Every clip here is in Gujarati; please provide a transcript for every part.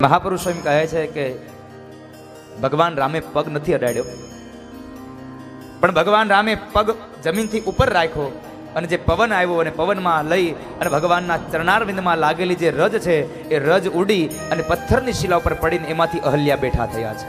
મહાપુરુષો એમ કહે છે કે ભગવાન રામે પગ નથી અડાડ્યો, પણ ભગવાન રામે પગ જમીનથી ઉપર રાખ્યો અને જે પવન આવ્યો અને પવનમાં લઈ અને ભગવાનના ચરણારવિંદમાં લાગેલી જે રજ છે એ રજ ઉડી અને પથ્થરની શિલા ઉપર પડીને એમાંથી અહલ્યા બેઠા થયા છે.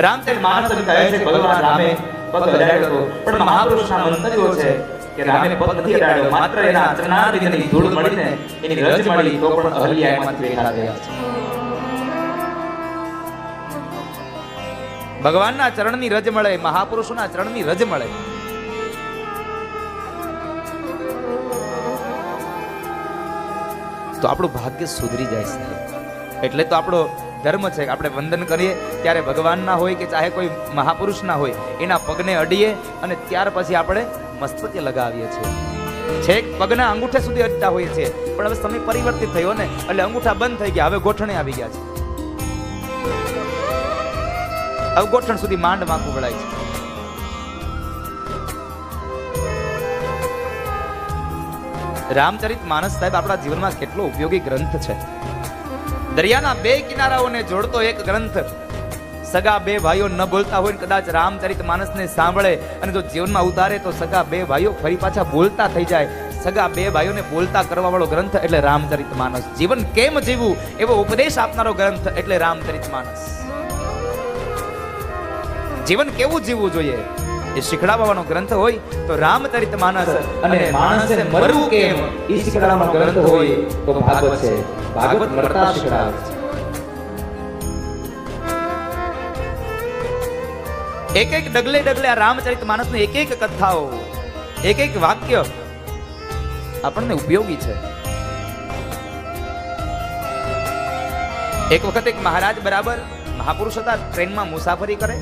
રામચરિત માનસ કહે છે ભગવાન રામે પગ અડાડ્યો, પણ મહાપુરુષના મંતવ્યો છે કે રામે પગ નથી અડાડ્યો, માત્ર એના ચરણારવિંદની ધૂળ મળીને એની રજ મળી તો પણ અહલ્યા એમાંથી બેઠા થયા છે. ભગવાનના ચરણની રજ મળે, મહાપુરુષોના ચરણની રજ મળે. તો આપણું ભાગ્ય સુધરી જાય છે. એટલે તો આપણો ધર્મ છે કે આપણે વંદન કરીએ ત્યારે ભગવાનના હોય કે ચાહે કોઈ મહાપુરુષના હોય એના પગને અડીએ અને ત્યાર પછી આપણે મસ્તકે લગાવીએ છીએ. છેક પગના અંગૂઠે સુધી અડતા હોઈએ છીએ, પણ હવે સમય પરિવર્તિત થયો ને એટલે અંગૂઠા બંધ થઈ ગયા, હવે ગોઠણે આવી ગયા છે. હવે ગોઠણ સુધી માંડ માખું વળાય છે. રામચરિત માનસ સાહેબ આપણા જીવનમાં કેટલો ઉપયોગી ગ્રંથ છે. દરિયાના બે કિનારાઓને જોડતો એક ગ્રંથ. સગા બે ભાઈઓ ન બોલતા હોય કદાચ રામચરિત માનસને સાંભળે અને જો જીવનમાં ઉતારે તો સગા બે ભાઈઓ ફરી પાછા બોલતા થઈ જાય. સગા બે ભાઈઓને બોલતા કરવા વાળો ગ્રંથ એટલે રામચરિત માનસ. જીવન કેમ જીવવું એવો ઉપદેશ આપનારો ગ્રંથ એટલે રામચરિત માનસ. જીવન કેવું જીવવું જોઈએ એ શીખડાવવાનો ગ્રંથ હોય તો રામચરિત માનસ, અને માણસે મરવું કેમ એ શીખડાવવાનો ગ્રંથ હોય તો ભાગવત છે. ભાગવત મરતા શીખડાવે છે. એક એક ડગલે ડગલે આ રામચરિત માનસની એક એક કથાઓ, એક એક વાક્ય આપણને ઉપયોગી છે. એક વખત એક મહારાજ બરાબર મહાપુરુષ હતા, ટ્રેનમાં મુસાફરી કરે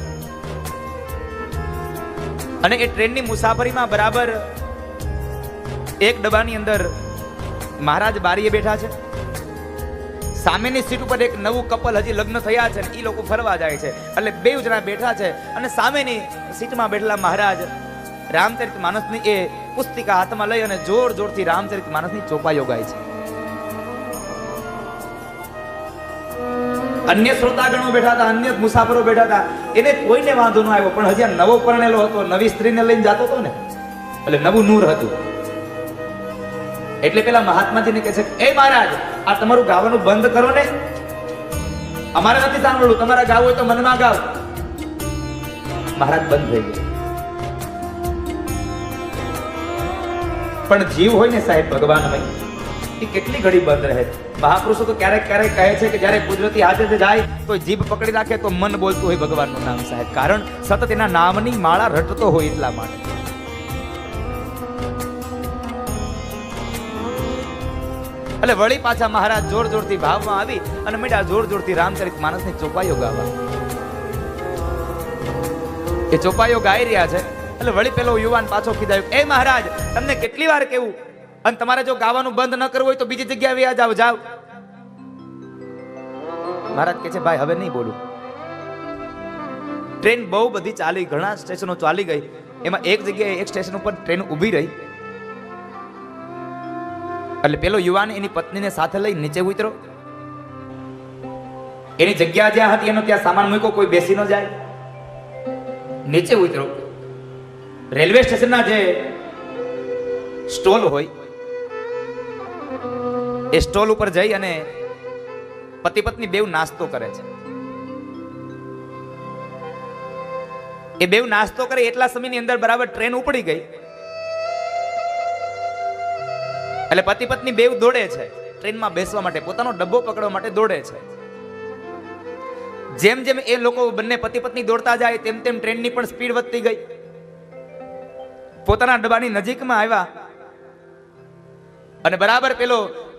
અને એ ટ્રેનની મુસાફરીમાં બરાબર એક ડબ્બાની અંદર મહારાજ બારીએ બેઠા છે. સામેની સીટ ઉપર એક નવું કપલ હજી લગ્ન થયા છે, એ લોકો ફરવા જાય છે એટલે બે જણા બેઠા છે અને સામેની સીટમાં બેઠેલા મહારાજ રામચરિત માનસની એ પુસ્તિકા હાથમાં લઈ અને જોર જોરથી રામચરિત માનસની ચોપાઈઓ ગાય છે. અન્ય શ્રોતાગણો બેઠા હતા, અન્ય મુસાફરો બેઠા હતા, એને કોઈને વાંધો ન આવ્યો, પણ હજી નવો પરણેલો હતો, નવી સ્ત્રીને લઈને જતો હતો ને એટલે નવું નૂર હતું. એટલે પેલા મહાત્માજીને કહે છે, એ મહારાજ આ તમારું ગાવાનું બંધ કરો ને, અમારે નથી સાંભળવું, તમારા ગાવ હોય તો મનમાં ગાવ. મહારાજ બંધ થઈ ગયા. પણ જીવ હોય ને સાહેબ ભગવાન હોય એ કેટલી ઘડી બંધ રહે. મહાપુરુષો તો ક્યારેક ક્યારેક કહે છે કે જ્યારે કુદરતી હાથે જાય તો જીભ પકડી રાખે તો મન બોલતું હોય ભગવાનનું નામ સાહેબ, કારણ સતત એના નામની માળા રટતો હોય એટલા માટે. એટલે વળી પાછા મહારાજ જોર જોરથી ભાવમાં આવી અને મીડા જોર જોરથી રામચરિત માનસની ચોપાઈઓ ગાવા. એ ચોપાઈઓ ગાઈ રહ્યા છે એટલે વળી પેલો યુવાન પાછો કીધાયું, એ મહારાજ તમને કેટલી વાર કેવું, અને તમારે જો ગાવાનું બંધ ન કરવું હોય તો બીજી જગ્યાએ વ્યા જાવ જાવ. મહારાજ કહે છે, ભાઈ હવે નહીં બોલું. ટ્રેન બહુ બધી ચાલી, ઘણા સ્ટેશનો ચાલી ગઈ, એમાં એક જગ્યાએ એક સ્ટેશન ઉપર ટ્રેન ઊભી રહી એટલે પેલો યુવાન એની પત્નીને સાથે લઈ નીચે ઉતરો. એની જગ્યા જ્યાં હતી એનો ત્યાં સામાન મૂક્યો, કોઈ બેસી ન જાય. નીચે ઉતરો. રેલવે સ્ટેશનના જે સ્ટોલ હોય એ સ્ટોલ ઉપર જઈ અને પતિ પત્ની બેવ નાસ્તો કરે છે. એ બેવ નાસ્તો કરે એટલા સમયની અંદર બરાબર ટ્રેન ઉપડી ગઈ એટલે પતિ પત્ની બેવ દોડે છે ટ્રેનમાં બેસવા માટે, પોતાનો ડબ્બો પકડવા માટે દોડે છે. જેમ જેમ એ લોકો બંને પતિ પત્ની દોડતા જાય તેમ તેમ ટ્રેનની પણ સ્પીડ વધતી ગઈ. પોતાના ડબ્બાની નજીકમાં આવ્યા અને બરાબર પેલો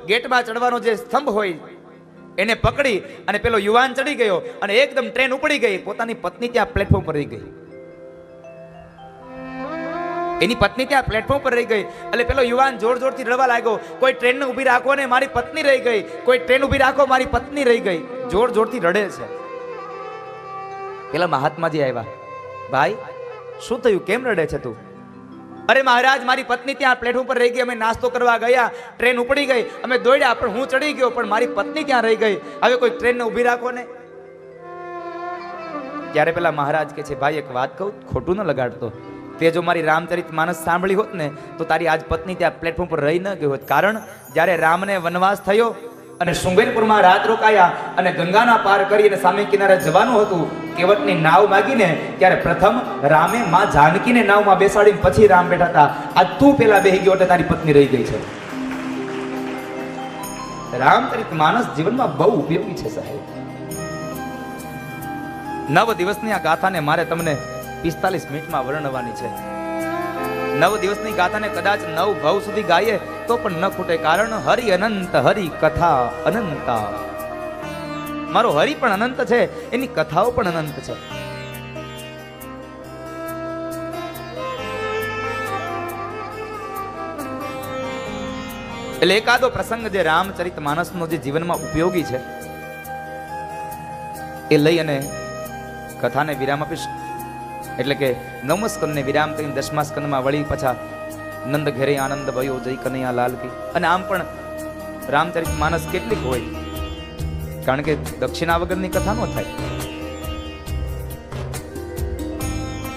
ગેટમાં ચડવાનો જે સ્તંભ હોય એને પકડી અને પેલો યુવાન ચડી ગયો અને એકદમ ટ્રેન ઉપડી ગઈ. પોતાની પત્ની ત્યાં પ્લેટફોર્મ પર રહી ગઈ. એની પત્ની ત્યાં પ્લેટફોર્મ પર રહી ગઈ એટલે પેલો યુવાન જોર જોરથી રડવા લાગ્યો, કોઈ ટ્રેનને ઊભી રાખો ને મારી પત્ની રહી ગઈ, કોઈ ટ્રેન ઊભી રાખો મારી પત્ની રહી ગઈ. જોર જોરથી રડે છે. પેલા મહાત્માજી આવ્યા, ભાઈ શું થયું, કેમ રડે છે તું? અરે મહારાજ, મારી પત્ની ત્યાં પ્લેટફોર્મ પર રહી ગઈ. અમે નાસ્તો કરવા ગયા, ટ્રેન ઉપડી ગઈ, અમે દોડ્યા, પણ હું ચડી ગયો, પણ મારી પત્ની ત્યાં રહી ગઈ. હવે કોઈ ટ્રેનને ઊભી રાખો ને. ત્યારે પેલા મહારાજ કે છે, ભાઈ એક વાત કહું, ખોટું ન લગાડતો. તે જો મારી રામચરિત માનસ સાંભળી હોત ને તો તારી આજ પત્ની ત્યાં પ્લેટફોર્મ પર રહી ન ગઈ હોત. કારણ જ્યારે રામને વનવાસ થયો અને શૃંગેરપુરમાં રાત રોકાયા અને ગંગાના પાર કરી અને સામે કિનારે જવાનું હતું, કેવટની નાવ માગીને, ત્યારે પ્રથમ રામે માં જાનકીને નાવમાં બેસાડીને પછી રામ બેઠા હતા. આજ તું પેલા બેહી ગયો એટલે તારી પત્ની રહી ગઈ છે. રામચરિત માનસ જીવનમાં બહુ ઉપયોગી છે સાહેબ. 9 દિવસની આ ગાથાને મારે તમને 45 મિનિટમાં વર્ણવવાની છે. 9 દિવસની ગાથાને કદાચ 9 ભાવ સુધી ગાઈએ તો પણ ન ખૂટે. કારણ હરિ અનંત, હરિ કથા અનંતા. મારો હરિ પણ અનંત છે, એની કથાઓ પણ અનંત છે. એટલે એકાદો પ્રસંગ જે રામચરિત માનસનો જે જીવનમાં ઉપયોગી છે એ લઈ અને કથાને વિરામ આપીશ. એટલે કે 9મા સ્કંદને વિરામ કરીને 10મા સ્કંદમાં વળી પાછા નંદ ઘેરે આનંદ ભયો જય કનૈયા લાલ કી. અને આમ પણ રામચરિત માનસ કેટલીક હોય, કારણ કે દક્ષિણા વગરની કથા ન થાય.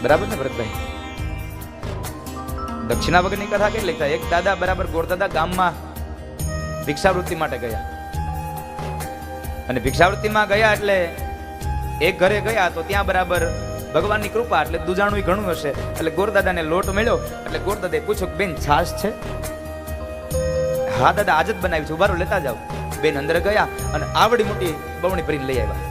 બરાબર ને ભરતભાઈ? દક્ષિણા વગરની કથા કેટલી થાય? એક દાદા બરાબર ગોરદાદા ગામમાં ભિક્ષાવૃત્તિ માટે ગયા, અને ભિક્ષાવૃત્તિમાં ગયા એટલે એક ઘરે ગયા તો ત્યાં બરાબર ભગવાનની કૃપા એટલે દુજાણું ઘણું હશે, એટલે ગોરદાદાને લોટ મળ્યો. એટલે ગોરદાદાએ પૂછ્યું, બેન છાશ છે? હા દાદા, આજ જ બનાવી છે, ઉભારો લેતા જાઓ. બેન અંદર ગયા અને આવડી મોટી બરણી ભરીને લઈ આવ્યા.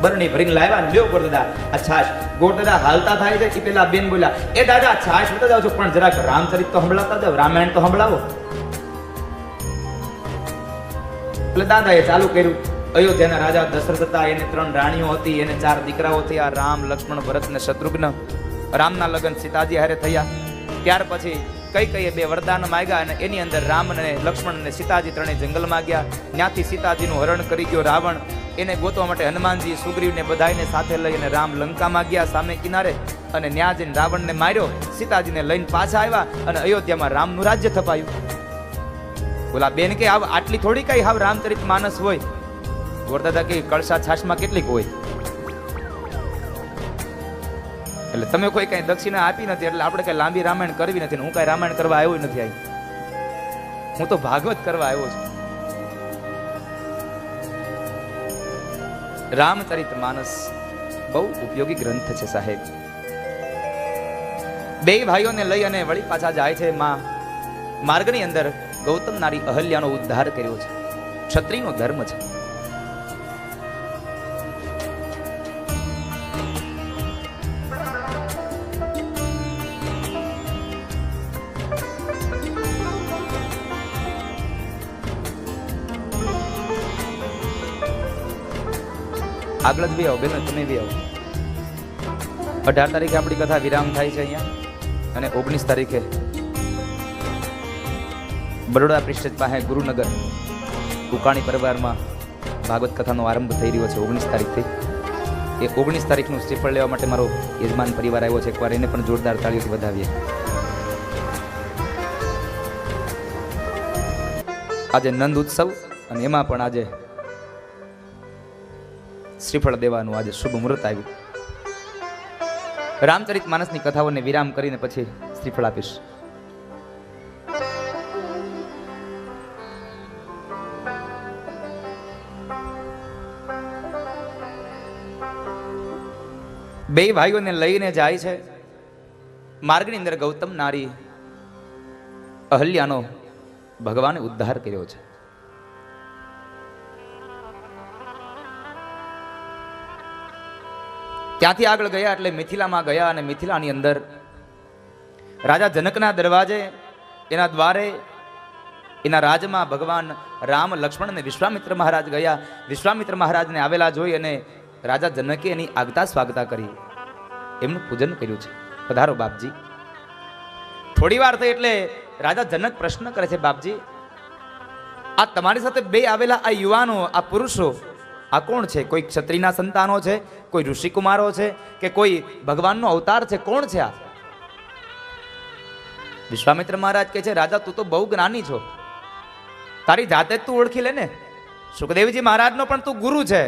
બરણી ભરીને લાવ્યા, લ્યો ગોરદાદા આ છાશ. ગોરદાદા હાલતા થાય છે એ પેલા બેન બોલ્યા, એ દાદા છાશ લેતા જાવ છો, પણ જરાક રામચરિત તો સંભળાતા જાવ, રામાયણ તો સંભળાવો. એટલે દાદાએ ચાલુ કર્યું. અયોધ્યાના રાજા દશરથ હતા, એને 3 રાણીઓ હતી, એને 4 દીકરાઓ થયા, રામ, લક્ષ્મણ, ભરત ને શત્રુઘ્ન. રામના લગ્ન સીતાજી હારે થયા. ત્યાર પછી કઈ 2 વરદાન માંગ્યા, અને એની અંદર રામ અને લક્ષ્મણ અને સીતાજી ત્રણેય જંગલમાં ગયા. ત્યાંથી સીતાજીનું હરણ કરી ગયો રાવણ. એને ગોતવા માટે હનુમાનજી, સુગ્રીવને બધાને સાથે લઈ અને રામ લંકામાં ગયા સામે કિનારે, અને ત્યાં જઈને રાવણને માર્યો. સીતાજીને લઈને પાછા આવ્યા અને અયોધ્યામાં રામનું રાજ્ય થપાયું. બોલા બેન કે આટલી થોડી કઈ હાવ રામચરિત માનસ હોય? ગોરદાદા કે કળશા છાશમાં કેટલીક હોય. એટલે તમે કોઈ કઈ દક્ષિણા આપી નથી, એટલે આપણે કઈ લાંબી રામાયણ કરવી નથી. હું કઈ રામાયણ કરવા આવ્યો નથી, અહીં હું તો ભાગવત કરવા આવ્યો છું. રામચરિત માનસ બહુ ઉપયોગી ગ્રંથ છે સાહેબ. 2 ભાઈઓને લઈ અને વળી પાછા જાય છે. માર્ગની અંદર ગૌતમ નારી અહલ્યાનો ઉદ્ધાર કર્યો છે. ક્ષત્રિયનો ધર્મ છે. આગળ જ બી આવો બેન, તમે બી આવો. 18 તારીખે આપણી કથા વિરામ થાય છે અહીંયા, અને 19 તારીખે બરોડા પ્રિસ્ટેજ પાસે ગુરુનગર ઉકાણી પરિવારમાં ભાગવત કથાનો આરંભ થઈ રહ્યો છે 19 તારીખથી. એ 19 તારીખનું શ્રીફળ લેવા માટે મારો યજમાન પરિવાર આવ્યો છે. એકવાર એને પણ જોરદાર તાળીઓથી વધાવીએ. આજે નંદ ઉત્સવ, અને એમાં પણ આજે શ્રીફળ દેવાનું આજે શુભ મુહૂર્ત આવ્યું. રામચરિત માનસની કથાઓને વિરામ કરીને પછી શ્રીફળ આપીશ. બે ભાઈઓને લઈને જાય છે. માર્ગની અંદર ગૌતમ નારી અહલ્યાનો ભગવાને ઉદ્ધાર કર્યો છે. ત્યાંથી આગળ ગયા એટલે મિથિલામાં ગયા, અને મિથિલાની અંદર રાજા જનકના દરવાજે, એના દ્વારે, એના રાજમાં ભગવાન રામ, લક્ષ્મણ અને વિશ્વામિત્ર મહારાજ ગયા. વિશ્વામિત્ર મહારાજને આવેલા જોઈ અને રાજા જનકે એની આગતા સ્વાગતા કરી, એમનું પૂજન કર્યું છે. પધારો બાપજી. થોડી વાર થઈ એટલે રાજા જનક પ્રશ્ન કરે છે, બાપજી આ તમારી સાથે 2 આવેલા આ યુવાનો, આ પુરુષો, આ કોણ છે? કોઈ ક્ષત્રિયના સંતાનો છે, કોઈ ઋષિકુમારો છે, કે કોઈ ભગવાનનો અવતાર છે? કોણ છે આ? વિશ્વામિત્ર મહારાજ કહે છે, રાજા તું તો બહુ જ્ઞાની છો, તારી જાતે જ તું ઓળખી લે ને. સુખદેવજી મહારાજનો પણ તું ગુરુ છે,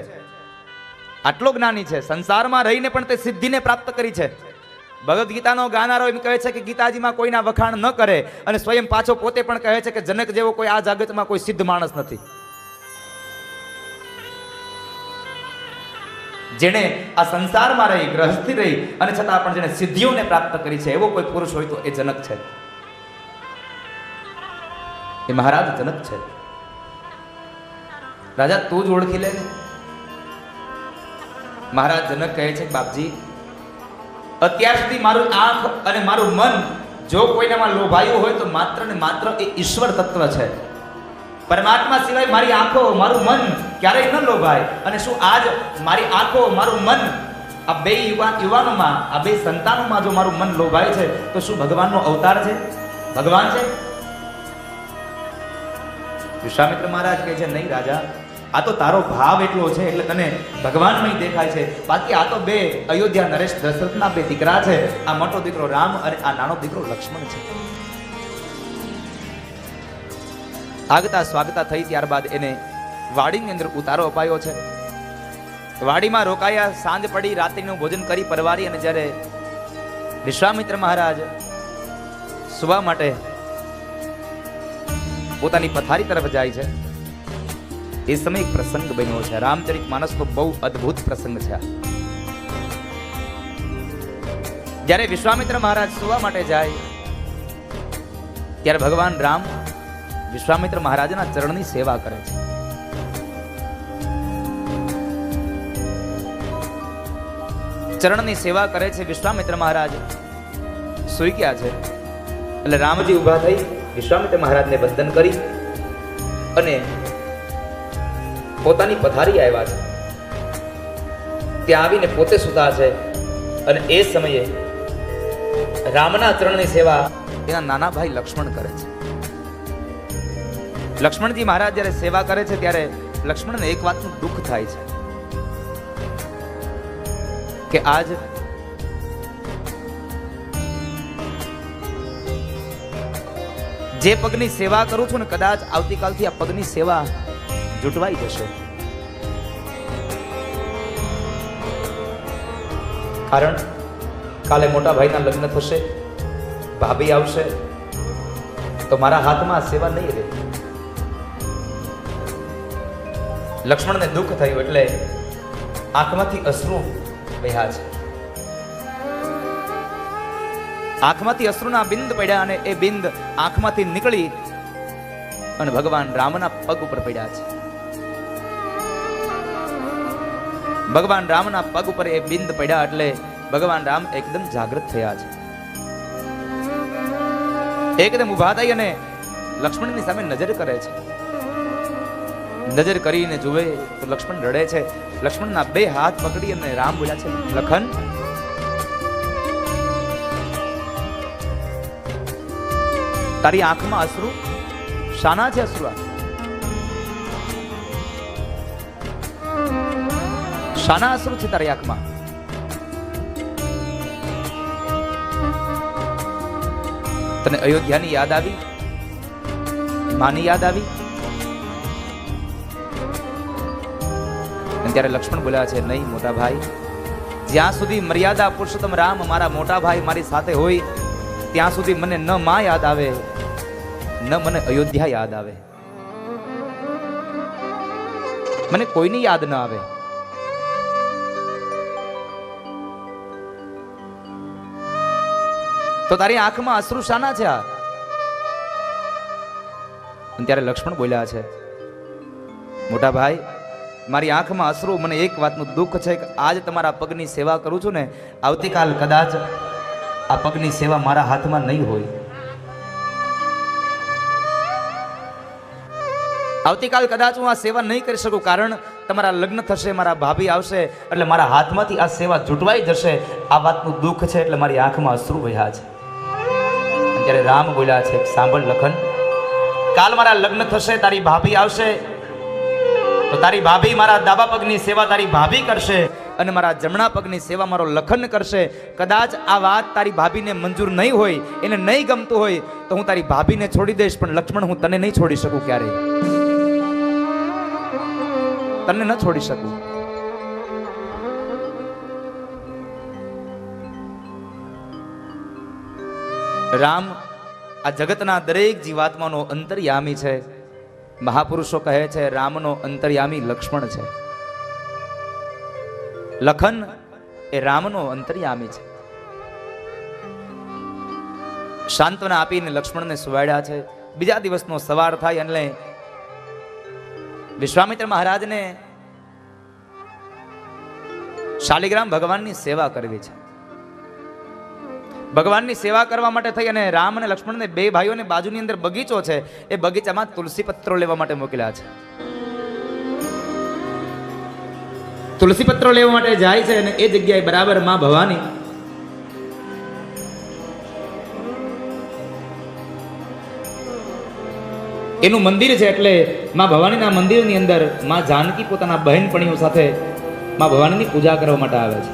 આટલો જ્ઞાની છે, સંસારમાં રહીને પણ તે સિદ્ધિને પ્રાપ્ત કરી છે. ભગવદ્ ગીતાનો ગાનારો એમ કહે છે કે ગીતાજીમાં કોઈના વખાણ ન કરે, અને સ્વયં પાછો પોતે પણ કહે છે કે જનક જેવો કોઈ આ જગતમાં કોઈ સિદ્ધ માણસ નથી. જેણે આ સંસારમાં રહી, ગ્રહસ્થી રહી અને છતાં પણ જેને સિદ્ધિઓને પ્રાપ્ત કરી છે, એવો કોઈ પુરુષ હોય તો એ જનક છે, એ મહારાજ જનક છે. રાજા તું જ ઓળખી લે ને. મહારાજ જનક કહે છે, બાપજી અત્યાર સુધી મારું આંખ અને મારું મન જો કોઈનામાં લોભાયું હોય તો માત્ર ને માત્ર એ ઈશ્વર તત્વ છે. પરમાત્મા સિવાય મારી આંખો, મારું મન ક્યારેય ન લોભાય. અને શું આજ મારી આંખો, મારું મન, આ બે યુવાનોમાં, આ બે સંતાનોમાં જો મારું મન લોભાય છે તો શું ભગવાનનો અવતાર છે, ભગવાન છે? વિશ્વામિત્ર મહારાજ કહે છે, નહીં રાજા, આ તો તારો ભાવ એટલો છે એટલે તને ભગવાનમય દેખાય છે. બાકી આ તો બે અયોધ્યા નરેશ દશરથના બે દીકરા છે. આ મોટો દીકરો રામ અને આ નાનો દીકરો લક્ષ્મણ છે. આગતા સ્વાગતા થઈ ત્યારબાદ એને વાડીની અંદર ઉતારો અપાયો છે. વાડીમાં રોકાયા, સાંજ પડી, રાત્રિનું ભોજન કરી પરવારી અને જ્યારે વિશ્વામિત્ર મહારાજ સુવા માટે પોતાની પથારી તરફ જાય છે, એ સમય એક પ્રસંગ બન્યો છે. રામચરિત માનસનો બહુ અદ્ભુત પ્રસંગ છે. જ્યારે વિશ્વામિત્ર મહારાજ સુવા માટે જાય ત્યારે ભગવાન રામ વિશ્વામિત્ર મહારાજના ચરણની સેવા કરે છે. ચરણની સેવા કરે છે. વિશ્વામિત્ર મહારાજ સૂઈ ગયા છે એટલે રામજી ઊભા થઈ વિશ્વામિત્ર મહારાજને વંદન કરી અને પોતાની પથારી આવ્યા છે. ત્યાં આવીને પોતે સુતા છે અને એ સમયે રામના ચરણની સેવા એના નાના ભાઈ લક્ષ્મણ કરે છે. લક્ષ્મણજી મહારાજ જ્યારે સેવા કરે છે ત્યારે લક્ષ્મણને એક વાતનું દુઃખ થાય છે કે આજ જે પગની સેવા કરું છું ને, કદાચ આવતીકાલથી આ પગની સેવા જૂટવાઈ જશે. કારણ કાલે મોટા ભાઈના લગ્ન થશે, ભાભી આવશે તો મારા હાથમાં આ સેવા નહીં રહે. લક્ષ્મણને દુઃખ થયું એટલે આંખમાંથી અશ્રુ વહ્યા છે. આંખમાંથી અશ્રુના બિંદ પડ્યા અને એ બિંદ આંખમાંથી નીકળી અને ભગવાન રામના પગ ઉપર પડ્યા છે. ભગવાન રામના પગ ઉપર એ બિંદ પડ્યા એટલે ભગવાન રામ એકદમ જાગૃત થયા છે. એકદમ ઊભા થઈ અને લક્ષ્મણની સામે નજર કરે છે. નજર કરીને જુએ તો લક્ષ્મણ રડે છે. લક્ષ્મણના બે હાથ પકડી અને રામ બોલ્યા છે, લખન તારી આંખમાં અશ્રુ શાના છે? અશ્રુ શાના અશ્રુ છે તારી આંખમાં? તને અયોધ્યાની યાદ આવી? માની યાદ આવી? ત્યારે લક્ષ્મણ બોલ્યા છે, નહીં મોટા ભાઈ, જ્યાં સુધી મર્યાદા પુરુષોત્તમ રામ મારા મોટા ભાઈ મારી સાથે હોય ત્યાં સુધી મને ન માં યાદ આવે, ન મને અયોધ્યા યાદ આવે, મને કોઈની યાદ ન આવે. તો તારી આંખમાં અશ્રુ શાના છે? ત્યારે લક્ષ્મણ બોલ્યા છે, મોટા ભાઈ, મારી આંખમાં અશ્રુ મને એક વાતનું દુઃખ છે કે આજ તમારા પગની સેવા કરું છું ને, આવતીકાલ કદાચ આ પગની સેવા મારા હાથમાં નહીં હોય. આવતીકાલ કદાચ હું આ સેવા નહીં કરી શકું, કારણ તમારા લગ્ન થશે, મારા ભાભી આવશે એટલે મારા હાથમાંથી આ સેવા જૂટવાઈ જશે. આ વાતનું દુઃખ છે એટલે મારી આંખમાં અશ્રુ વહ્યા છે. ત્યારે રામ બોલ્યા છે, સાંભળ લખન, કાલ મારા લગ્ન થશે, તારી ભાભી આવશે તો તારી ભાભી મારા ડાબા પગની સેવા તારી ભાભી કરશે અને મારા જમણા પગની સેવા મારો લખન કરશે. કદાચ આ વાત તારી ભાભીને મંજૂર નહીં હોય, એને નહીં ગમતું હોય તો હું તારી ભાભીને છોડી દઈશ, પણ લક્ષ્મણ હું તને નહીં છોડી શકું, ક્યારેય તને ન છોડી શકું. રામ આ જગતના દરેક જીવાત્માનો અંતર્યામી છે. મહાપુરુષો કહે છે રામનો અંતર્યામી લક્ષ્મણ છે. લખન એ રામનો અંતર્યામી છે. સાંત્વના આપીને લક્ષ્મણને સુવાડ્યા છે. બીજા દિવસનો સવાર થાય એટલે વિશ્વામિત્ર મહારાજને શાલિગ્રામ ભગવાનની સેવા કરવી છે. ભગવાનની સેવા કરવા માટે થઈ અને રામ અને લક્ષ્મણને બે ભાઈઓને બાજુની અંદર બગીચો છે, એ બગીચામાં તુલસી પત્રો લેવા માટે મોકલ્યા છે. તુલસી પત્રો લેવા માટે જાય છે અને એ જગ્યાએ બરાબર માં ભવાની એનું મંદિર છે. એટલે માં ભવાનીના મંદિરની અંદર માં જાનકી પોતાના બહેનપણીઓ સાથે માં ભવાનીની પૂજા કરવા માટે આવે છે.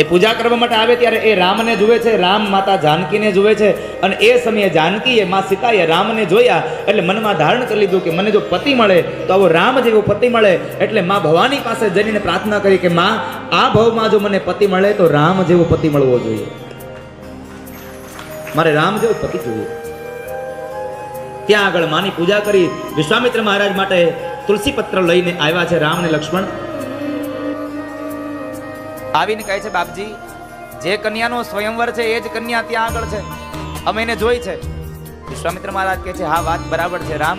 એ પૂજા કરવા માટે આવે ત્યારે એ રામને જુએ છે, રામ માતા જાનકીને જુએ છે. અને એ સમયે જાનકીએ માં સીતાએ રામને જોયા એટલે મનમાં ધારણ કરી લીધું કે મને જો પતિ મળે તો આવો રામ જેવો પતિ મળે. એટલે માં ભવાની પાસે જઈને પ્રાર્થના કરી કે માં આ ભવમાં જો મને પતિ મળે તો રામ જેવો પતિ મળવો જોઈએ, મારે રામ જેવો પતિ જોઈએ. ત્યાં આગળ માની પૂજા કરી વિશ્વામિત્ર મહારાજ માટે તુલસી પત્ર લઈને આવ્યા છે રામ અને લક્ષ્મણ. આવીને કહે છે બાપજી, જે કન્યાનો સ્વયંવર છે એ જ કન્યા ત્યાં આગળ છે, અમે એને જોઈ છે. વિશ્વામિત્ર મહારાજ કહે છે હા વાત બરાબર છે રામ,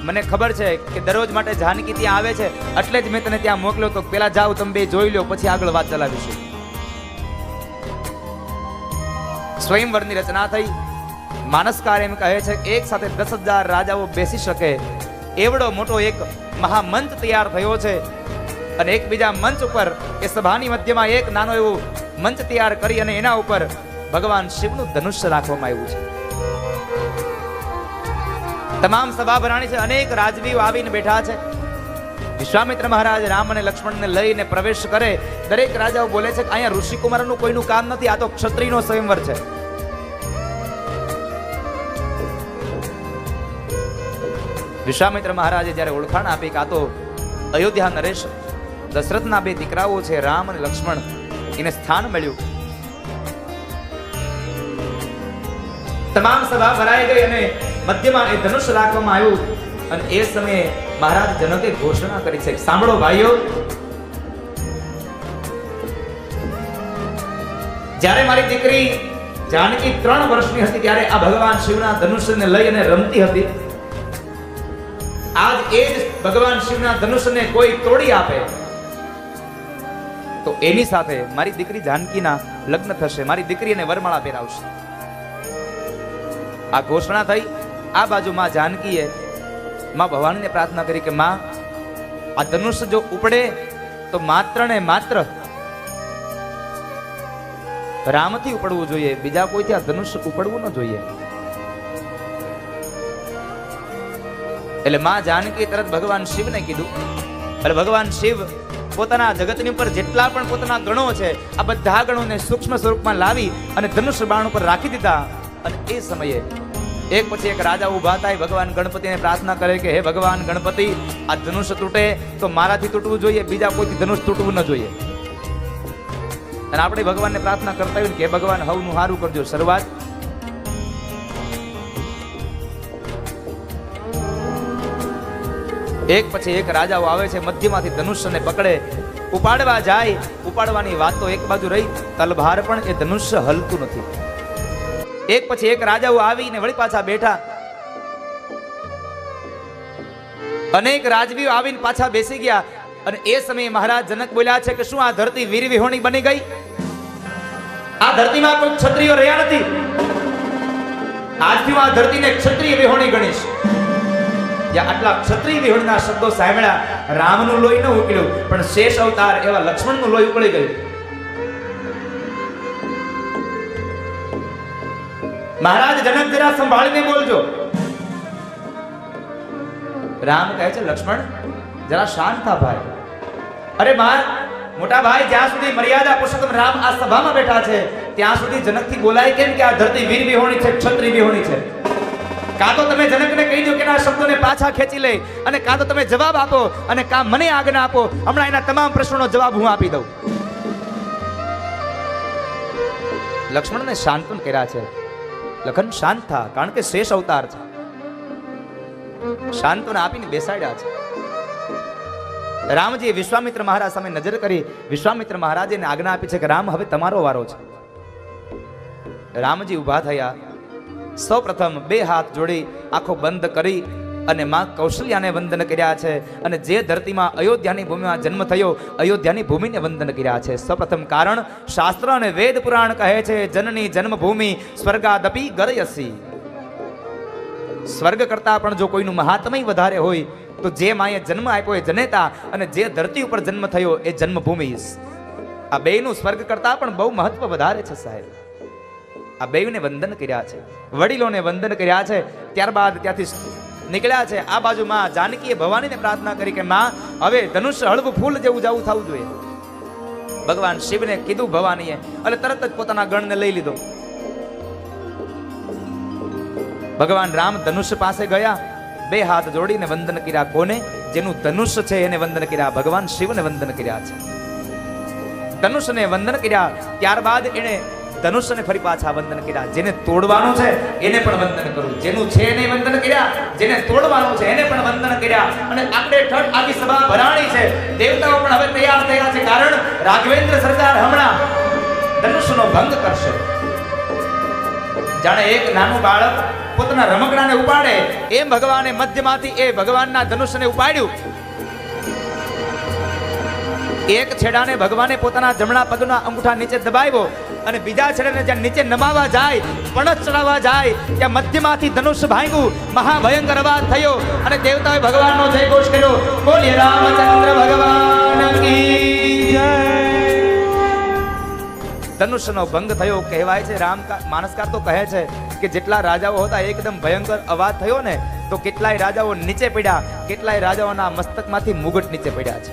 મને ખબર છે કે દરરોજ માટે જાનકી ત્યાં આવે છે, એટલે જ મેં તને ત્યાં મોકલ્યો તો પેલા જાઓ તમે બે જોઈ લો, પછી આગળ વાત ચલાવીશું. સ્વયંવરની રચના થઈ. માનસકાર એમ કહે છે એક સાથે 10,000 રાજાઓ બેસી શકે એવડો મોટો એક મહામંચ તૈયાર થયો છે. અને એકબીજા મંચ ઉપર એ સભાની મધ્યમાં એક નાનો એવો મંચ તૈયાર કરી અને એના ઉપર ભગવાન શિવનું ધનુષ્ય રાખવામાં આવ્યું છે. તમામ સભા ભરાણી છે, અનેક રાજવીઓ આવીને બેઠા છે. વિશ્વામિત્ર મહારાજ રામ અને લક્ષ્મણને લઈને પ્રવેશ કરે. દરેક રાજાઓ બોલે છે કે અહીંયા ઋષિકુમારનું કોઈનું કામ નથી, આ તો ક્ષત્રિયનો સ્વયંવર છે. વિશ્વામિત્ર મહારાજે જ્યારે ઓળખાણ આપી કે આ તો અયોધ્યા નરેશ દશરથના બે દીકરાઓ છે રામ અને લક્ષ્મણ, એને સ્થાન મળ્યું. તમામ સભા ભરાઈ ગઈ અને મધ્યમાં એ ધનુષ રાખવામાં આવ્યું. અને એ સમયે મહારાજ જનકે ઘોષણા કરી છે, સાંભળો ભાઈઓ, જ્યારે મારી દીકરી જાનકી 3 વર્ષની હતી ત્યારે આ ભગવાન શિવના ધનુષને લઈ અને રમતી હતી. આજ એ જ ભગવાન શિવના ધનુષને કોઈ તોડી આપે તો એની સાથે મારી દીકરી જાનકીના લગ્ન થશે, મારી દીકરી એને વરમાળા પહેરાવશે. આ ઘોષણા થઈ. આ બાજુ માં જાનકીએ માં ભવાનીને પ્રાર્થના કરી કે માં આ ધનુષ જો ઉપડે તો માત્ર ને માત્ર રામથી ઉપડવું જોઈએ, બીજા કોઈથી આ ધનુષ ઉપડવું ન જોઈએ. એટલે માં જાનકી તરત ભગવાન શિવને કીધું. એટલે ભગવાન શિવ પોતાના જગતની ઉપર જેટલા પણ પોતાના ગણો છે આ બધા ગણોને સૂક્ષ્મ સ્વરૂપમાં લાવી અને ધનુષ બાણ ઉપર રાખી દીધા. અને એ સમયે એક પછી એક રાજા ઉભા થાય, ભગવાન ગણપતિને પ્રાર્થના કરે કે હે ભગવાન ગણપતિ, આ ધનુષ તૂટે તો મારાથી તૂટવું જોઈએ, બીજા કોઈથી ધનુષ તૂટવું ન જોઈએ. અને આપણે ભગવાનને પ્રાર્થના કરતા હોય કે ભગવાન હવનું હારું કરજો. શરૂઆત એક પછી એક રાજાઓ આવે છે, મધ્યમાંથી ધનુષ્યને પકડે, ઉપાડવા જાય. ઉપાડવાની વાત તો એક બાજુ રહી, તલભાર પણ એ ધનુષ્ય હલતું નથી. એક પછી એક રાજાઓ આવીને વળી પાછા બેઠા. અનેક રાજવીઓ આવીને પાછા બેસી ગયા. અને એ સમયે મહારાજ જનક બોલ્યા છે કે શું આ ધરતી વીર વિહોણી બની ગઈ? આ ધરતીમાં કોઈ ક્ષત્રિયો રહ્યા નથી. આજથી હું આ ધરતીને ક્ષત્રિય વિહોણી ગણીશ. આટલા ક્ષત્રિય વિહોણીના શબ્દો સાંભળ્યા, રામનું લોહી ન ઉકળ્યું, પણ શેષ અવતાર એવા લક્ષ્મણનું લોહી ઉકળી ગયું. મહારાજ જનક જરા સંભાળીને બોલજો. રામ કહે છે લક્ષ્મણ જરા શાંત થા ભાઈ. અરે મોટા ભાઈ, જ્યાં સુધી મર્યાદા પુરુષોત્તમ રામ આ સભામાં બેઠા છે ત્યાં સુધી જનકથી બોલાય કેમ કે આ ધરતી વીર વિહોણી છે, ક્ષત્રિય વિહોણી છે? કાં તો તમે જનકને કહી દો કે આ શબ્દોને પાછા ખેંચી લે, અને કાં તો તમે જવાબ આપો, અને કાં મને આજ્ઞા આપો. હમણાં એના તમામ પ્રશ્નોનો જવાબ હું આપી દઉં. લક્ષ્મણને શાંતન કર્યા છે. લખન શાંત થા, કારણ કે શેષ અવતાર છે. શાંતન આપીને બેસાડ્યા છે. રામજીએ વિશ્વામિત્ર મહારાજ સામે નજર કરી. વિશ્વામિત્ર મહારાજે આજ્ઞા આપી છે કે રામ, હવે તમારો વારો છે. રામજી ઊભા થયા. સૌપ્રથમ બે હાથ જોડી આંખો બંધ કરી અને માં કૌશલ્યાને વંદન કર્યા છે. અને જે ધરતીમાં અયોધ્યાની ભૂમિમાં જન્મ થયો, અયોધ્યાની ભૂમિને વંદન કર્યા છે. સૌપ્રથમ કારણ શાસ્ત્ર અને વેદ પુરાણ કહે છે, જનની જન્મભૂમિ સ્વર્ગાદપી ગરયસી. સ્વર્ગ કરતા પણ જો કોઈનું મહાત્મય વધારે હોય તો જે માએ જન્મ આપ્યો એ જનેતા, અને જે ધરતી ઉપર જન્મ થયો એ જન્મભૂમિ. આ બેયનું સ્વર્ગ કરતા પણ બહુ મહત્વ વધારે છે સાહેબ. આ બેયને વંદન કર્યા છે, વડીલોને વંદન કર્યા છે. ત્યારબાદ ત્યાંથી નીકળ્યા છે. આ બાજુ માં જાનકીએ ભવાનીને પ્રાર્થના કરી કે માં, હવે ધનુષ્ય હળવું ફૂલ જેવું જવું થવું જોઈએ. ભગવાન શિવને કીધું ભવાનીએ, એટલે તરત જ પોતાના ગણને લઈ લીધો. ભગવાન રામ ધનુષ્ય પાસે ગયા, બે હાથ જોડીને વંદન કર્યા. કોને? જેનું ધનુષ્ય છે એને વંદન કર્યા. ભગવાન શિવને વંદન કર્યા છે. ધનુષ્યને વંદન કર્યા. ત્યારબાદ એને ધનુષ્યને ફરી પાછા વંદન કર્યા. જેને તોડવાનું છે એને પણ વંદન કરું. જેનું છે એને વંદન કર્યા, જેને તોડવાનું છે એને પણ વંદન કર્યા. અને આપણે ઠઠ આખી સભા ભરાણી છે. દેવતાઓ પણ હવે તૈયાર થયા છે, કારણ રાઘવેન્દ્ર સરદાર હમણાં ધનુષ્યનો ભંગ કરશે. જાણે એક નાનું બાળક પોતાના રમકડાને ઉપાડે એમ ભગવાને મધ્યમાંથી એ ભગવાનના ધનુષ્યને ઉપાડ્યું. એક છેડાને ભગવાને પોતાના જમણા પગના અંગૂઠા નીચે દબાવ્યો, અને બીજા છેડાને જ્યાં નીચે નમાવા જાય, પણસ ચડાવવા જાય, ત્યાં મધ્યમાંથી ધનુષ્ય ભાંગ્યું. મહાભયંકર અવાજ થયો અને દેવતાએ ભગવાનનો જય ઘોષ કર્યો. બોલીએ રામચંદ્ર ભગવાન કી જય. ધનુષ્યનો ભંગ થયો. કહેવાય છે, રામ માનસકાર તો કહે છે કે જેટલા રાજાઓ હતા એકદમ ભયંકર અવાજ થયો ને, તો કેટલાય રાજાઓ નીચે પડ્યા, કેટલાય રાજાઓના મસ્તકમાંથી મુગટ નીચે પડ્યા છે.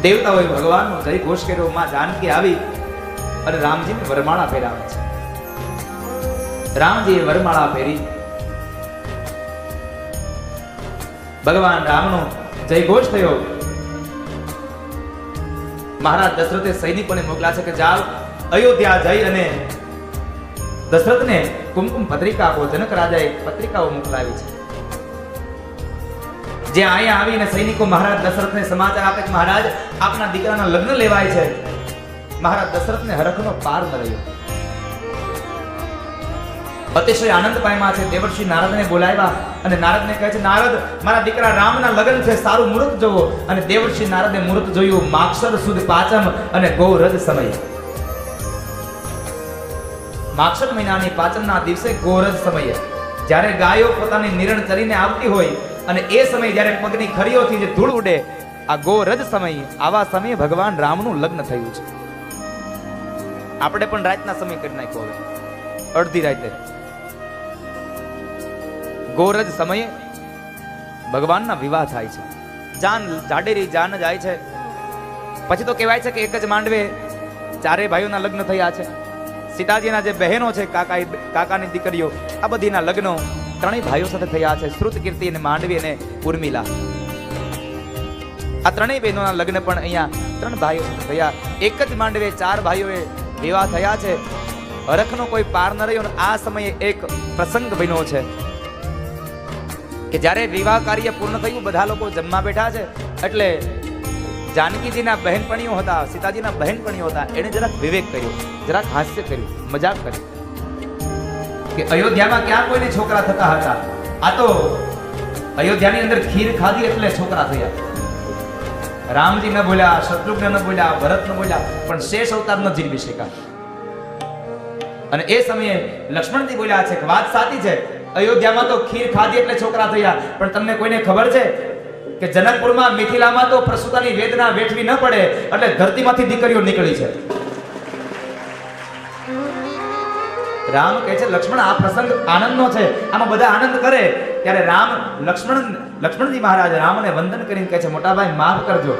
દેવતાઓએ ભગવાનનો જય ઘોષ કર્યો. માં જાનકી આવી અને રામજીને વરમાળા પહેરાવે છે. રામજીએ વરમાળા પહેરી. ભગવાન રામનો જય ઘોષ થયો. મહારાજ દશરથે સૈનિકોને મોકલ્યા છે કે જાઓ અયોધ્યા જઈ અને દશરથને કુમકુમ પત્રિકા આપો. જનક રાજાએ પત્રિકાઓ મોકલાવી છે. જે અહીંયા આવીને સૈનિકો મહારાજ દશરથને સમાચાર આપે કે મહારાજ આપના દીકરાના લગ્ન લેવાય છે. મહારાજ દશરથને હરખનો પાર ન રહ્યો. અતિશય આનંદ પામ્યા છે. દેવર્ષિ નારદને બોલાવ્યા અને નારદને કહે છે, નારદ, મારા દીકરા રામના લગ્ન છે, સારું મુહૂર્ત જોવો. અને દેવર્ષિ નારદે મુહૂર્ત જોયું. માક્ષર સુદ પાંચમ અને ગૌરજ સમય. માક્ષર મહિનાની પાંચમના દિવસે ગૌરજ સમયે જ્યારે ગાયો પોતાની નિરણ ચરીને આવતી હોય, અને એ સમય જ્યારે પગની ખરીઓથી જે ધૂળ ઉડે, આ ગોરજ સમય, આવા સમયે ભગવાન રામનું લગ્ન થયું છે. આપણે પણ રાતના સમય કરી નાખ્યો. હવે અડધી રાતે ગોરજ સમયે ભગવાનના વિવાહ થાય છે. જાન જાડેરી જાન જાય છે. પછી તો કહેવાય છે કે એક જ માંડવે ચારે ભાઈઓના લગ્ન થયા છે. સીતાજીના જે બહેનો છે, કાકાની દીકરીઓ, આ બધીના લગ્નો ત્રણેય ભાઈઓ સાથે થયા છે. શ્રુત, કીર્તિ અને માંડવી અને ઉર્મિલા. આ ત્રણેય બહેનોના લગ્ન પણ અહીંયા ત્રણ ભાઈઓ સાથે થયા. એક જ માંડવે ચાર ભાઈઓએ વિવાહ થયા છે. હરખનો કોઈ પાર ન રહ્યો. આ સમયે એક પ્રસંગ બન્યો છે કે જ્યારે વિવાહ કાર્ય પૂર્ણ થયું, બધા લોકો જમવા બેઠા છે. એટલે જાનકીજીના બહેનપણીઓ હતા, સીતાજીના બહેનપણીઓ હતા, એને જરાક વિવેક કર્યો, જરાક હાસ્ય કર્યું, મજાક કર્યું કે અયોધ્યામાં ક્યાં કોઈને છોકરા થતા હતા. આ તો અયોધ્યાની અંદર ખીર ખાધી એટલે છોકરા થયા. રામજી ન બોલ્યા, શત્રુઘ્ન ન બોલ્યા, ભરત ન બોલ્યા, પણ શેષ અવતાર ન જીવી શક્યા. અને એ સમયે લક્ષ્મણજી બોલ્યા છે કે વાત સાચી છે, અયોધ્યામાં તો ખીર ખાધી એટલે છોકરા થયા, પણ તમને કોઈને ખબર છે કે જનકપુરમાં, મિથિલામાં તો પ્રસૂતાની વેદના વેઠવી ન પડે એટલે ધરતીમાંથી દીકરીઓ નીકળી છે. રામ કહે છે લક્ષ્મણ આ પ્રસંગ આનંદનો છે, આમાં બધા આનંદ કરે. ત્યારે લક્ષ્મણજી મહારાજ રામને વંદન કરીને કહે છે મોટાભાઈ માફ કરજો,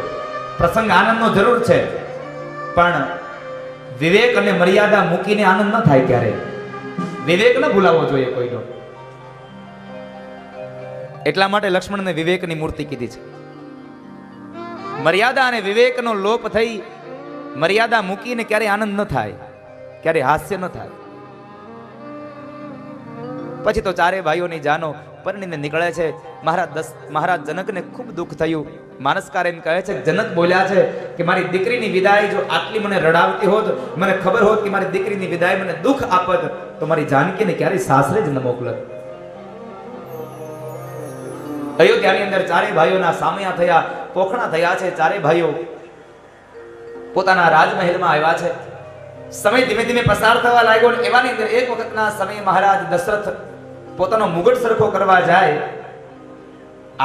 પ્રસંગ આનંદનો જરૂર છે પણ વિવેક અને મર્યાદા મૂકીને આનંદ ન થાય. ત્યારે વિવેક ન ભૂલાવવો જોઈએ કોઈનો. એટલા માટે લક્ષ્મણને વિવેકની મૂર્તિ કીધી છે. મર્યાદા અને વિવેકનો લોપ થઈ મર્યાદા મૂકીને ક્યારે આનંદ ન થાય, ક્યારે હાસ્ય ન થાય. પછી તો ચારે ભાઈઓની જાનો પરણીને નીકળે છે. મહારાજ જનકને ખૂબ દુઃખ થયું. માનસકાર એમ કહે છે જનક બોલ્યા છે કે મારી દીકરીની વિદાય જો આટલી મને રડાવતી હોત, મને ખબર હોત કે મારી દીકરીની વિદાય મને દુઃખ આપત, તો મારી જાનકીને ક્યારે સાસરે જ ન મોકલત. અયોધ્યાની અંદર ચારે ભાઈઓના સામયા થયા, પોખણા થયા છે. ચારે ભાઈઓ પોતાના રાજમહેલમાં આવ્યા છે. સમય ધીમે ધીમે પસાર થવા લાગ્યો. એવાની અંદર એક વખતના સમયે મહારાજ દશરથ પોતાનો મુગટ સરખો કરવા જાય.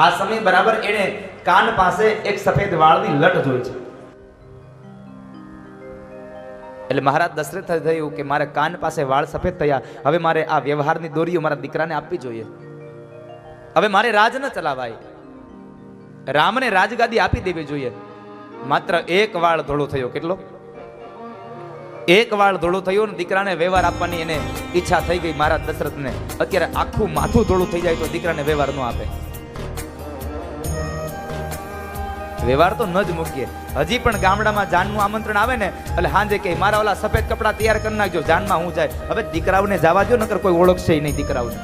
આ સમય બરાબર એને કાન પાસે એક સફેદ વાળની લટ જોઈ છે. એટલે મહારાજ દશરથ થયું કે મારે કાન પાસે વાળ સફેદ થયા, હવે મારે આ વ્યવહારની દોરીઓ મારા દીકરાને આપવી જોઈએ. હવે મારે રાજ ન ચલાવાય, રામને રાજગાદી આપી દેવી જોઈએ. માત્ર એક વાળ ધોળો થયો. કેટલો? એક વાળ ધોળો થયો ને દીકરાને વ્યવહાર આપવાની એને ઈચ્છા થઈ ગઈ મહારાજ દશરથને. અત્યારે આખું માથું ધોળું થઈ જાય તો દીકરાને વ્યવહાર ન આપે. વ્યવહાર તો ન જ મૂકીએ. હજી પણ ગામડામાં જાનનું આમંત્રણ આવે ને એટલે હાંજે કે મારા ઓલા સફેદ કપડા તૈયાર કરી નાખજો, જાનમાં હું જાય. હવે દીકરાઓને જવા દો, નકર કોઈ ઓળખશે નહીં દીકરાઓને.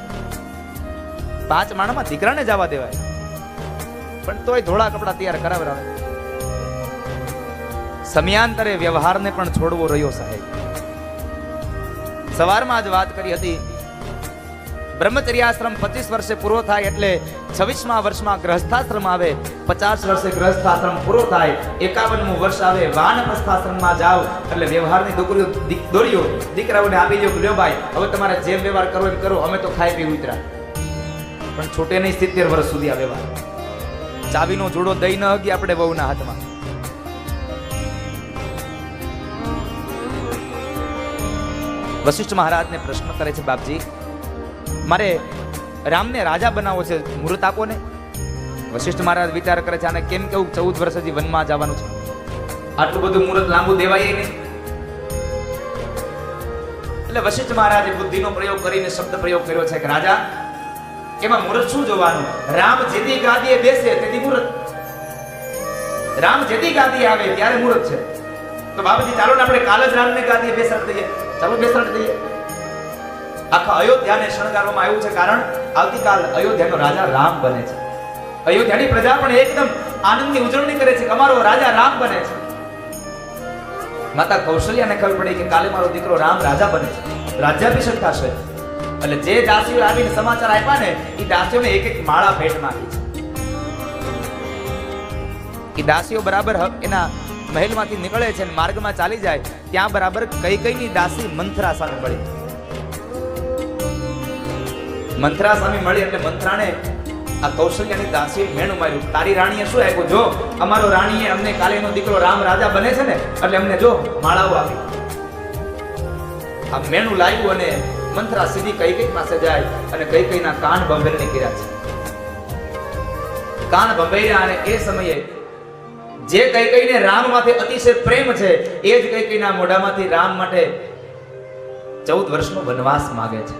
5 માણસમાં દીકરાને જવા દેવાય, પણ તોય ધોળા કપડા તૈયાર કરાવરાવે. સમયાંતરે વ્યવહારને પણ છોડવો રહ્યો સાહેબ. સવારમાં જ વાત કરી હતી, બ્રહ્મચર્યાશ્રમ 25 વર્ષે પૂરો થાય એટલે 26મા વર્ષમાં ગ્રહસ્થાશ્રમ આવે. 50 વર્ષે ગ્રહસ્થાશ્રમ પૂરો થાય, 51મું વર્ષ આવે વાનપ્રસ્થાશ્રમમાં જાવ એટલે વ્યવહારની દોરીઓ દીકરાઓને આપી દો. લ્યો ભાઈ, હવે તમારે જેમ વ્યવહાર કરવો એમ કરો, અમે તો ખાઈ પી ઉતરા. પણ છૂટે નહીં 70 વર્ષ સુધી આ વ્યવહાર. ચાવીનો જોડો દઈ ન હગી આપણે વહુના હાથમાં. વશિષ્ઠ મહારાજને પ્રશ્ન કરે છે બાપજી, મારે રામને રાજા બનાવવો છે, મુહૂર્ત આપો ને. વશિષ્ઠ મહારાજ વિચાર કરે છે આને કેમ કેવું 14 વર્ષ હજી વનમાં જવાનું છે, આટલું બધું મુહૂર્ત લાંબુ દેવાય નહીં. એટલે વશિષ્ઠ મહારાજે બુદ્ધિનો પ્રયોગ કરીને શબ્દ પ્રયોગ કર્યો છે કે રાજા, એમાં મુહૂર્ત શું જોવાનું? રામ જેથી ગાદીએ બેસે તેથી મુહૂર્ત, રામ જેથી ગાદીએ આવે ત્યારે મુહૂર્ત છે. તો બાપજી ચાલો ને આપણે કાલ જ રામને ગાદીએ બેસાડી દઈએ. ચાલો બેસાડી દઈએ. આખા અયોધ્યાને શણગારવામાં આવ્યું છે, કારણ આવતીકાલ અયોધ્યાનો રાજા રામ બને છે. અયોધ્યાની પ્રજા પણ એકદમ આનંદની ઉજવણી કરે છે કે અમારો રાજા રામ બને છે. માતા કૌશલ્યાને ખબર પડી કે કાલે મારો દીકરો રામ રાજા બને છે, રાજ્યાભિષેક થશે. એટલે જે દાસીઓ આવીને સમાચાર આપ્યા ને એ દાસીઓને એક એક માળા ભેટમાં આપી છે. એ દાસીઓ બરાબર એના મહેલમાંથી નીકળે છે અને માર્ગમાં ચાલી જાય ત્યાં બરાબર કઈકઈની દાસી મંથરા સામે મળી. મંથરા સામે મળી એટલે મંથરાને આ કૌશલ્યાની દાસીએ મેણું માર્યું. તારી રાણીએ શું આપ્યું? જો અમારો રાણીએ અમને કાલે એનો દીકરો રામ રાજા બને છે ને એટલે અમને જો માળાઓ આપી. આ મેણું લાવ્યું અને મંથરા સીધી કઈકઈ પાસે જાય અને કઈકઈના કાન ભંભેરણી કર્યા છે. કાન ભંભેર્યા અને એ સમયે જે કઈકઈને રામ માટે અતિશય પ્રેમ છે એ જ કઈકઈના મોઢામાંથી રામ માટે 14 વર્ષનો વનવાસ માંગે છે.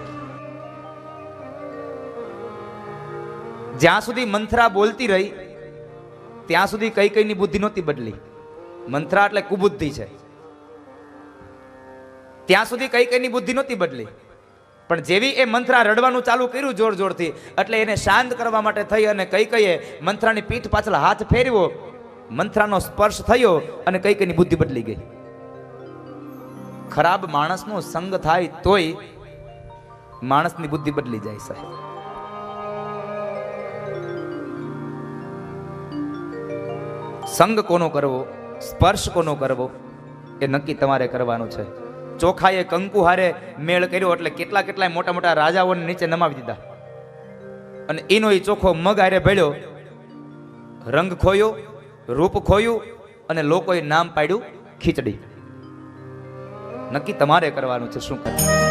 જ્યાં સુધી મંથરા બોલતી રહી ત્યાં સુધી કઈકઈની બુદ્ધિ નહોતી બદલી. મંથરા એટલે કુબુદ્ધિ છે. ત્યાં સુધી કઈકઈની બુદ્ધિ નહોતી બદલી. પણ જેવી એ મંથરા રડવાનું ચાલુ કર્યું જોર જોરથી એટલે એને શાંત કરવા માટે થઈ અને કઈકઈએ મંથરાની પીઠ પાછળ હાથ ફેરવ્યો. મંથરાનો સ્પર્શ થયો અને કઈકઈની બુદ્ધિ બદલી ગઈ. ખરાબ માણસનો સંગ થાય તોય માણસની બુદ્ધિ બદલી જાય સાહેબ. સંગ કોનો કરવો, સ્પર્શ કોનો કરવો એ નક્કી તમારે કરવાનું છે. ચોખાએ કંકુ હારે મેળ કર્યો એટલે કેટલા મોટા મોટા રાજાઓને નીચે નમાવી દીધા અને એનો એ ચોખ્ખો મગ હારે ભેળ્યો. રંગ ખોયો, રૂપ ખોયું અને લોકોએ નામ પાડ્યું ખીચડી. નક્કી તમારે કરવાનું છે શું કરવું.